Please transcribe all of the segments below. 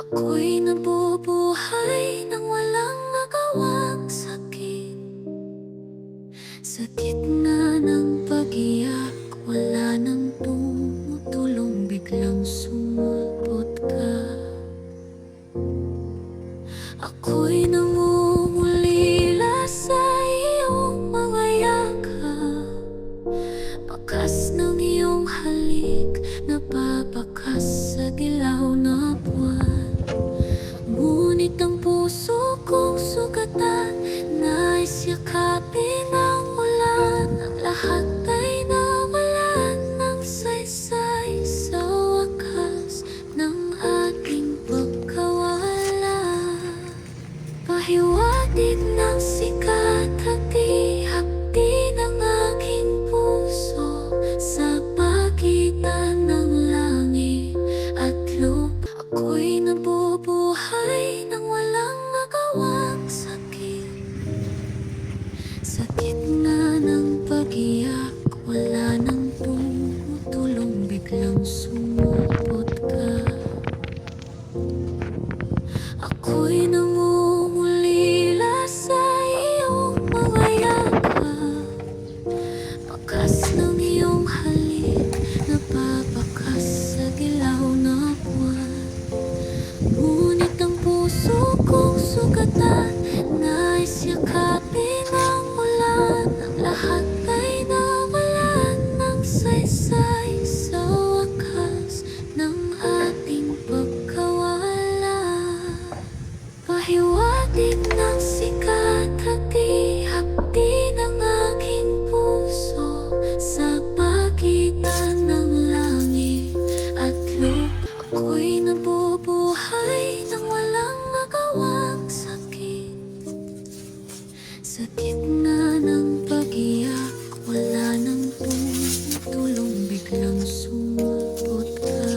Ako'y nabubuhay nang walang magawang sakit. Sa gitna ng pag-iyak, wala nang tumutulong, biglang sumulpot ka. Ako'y namumulila sa iyong mga yakap, bakas ng iyong halik, napapakas sa dilaw na buwan. Ngunit ang puso kong sugatan, nais yakapin ang ulan. Ang lahat ay nawalan ng saysay sa wakas ng ating pagkawala. Pahiwatig ng sikat, hati-hati ng aking puso, sa pagitan ng langit at lupa. Ako'y nabubuhay nang walang magawang sakit. Sa gitna ng pag-iyak, wala nang tumutulong, biglang sumulpot ka. Ako'y namumulila sa iyong mga yakap, bakas ng iyong halik, napapakas sa dilaw na buwan. Ngunit ang puso kong sugatan, nais yakapin ang ulan. Ang lahat ay nawalan ng saysay sa wakas ng ating pagkawala. Pahiwatig ng sikat, hati-hati ng aking puso, sa pagitan ng langit at lupa. Ako'y nabubuhay nang walang magawang sakit. Sa gitna ng pag-iyak, wala nang tumutulong, biglang sumulpot ka.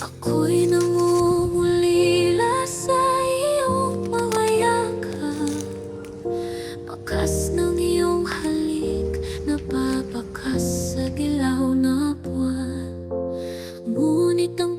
Ako'y namumulila sa iyong mga yakap, bakas ng iyong halik, napapakas sa dilaw na buwan. Ngunit ang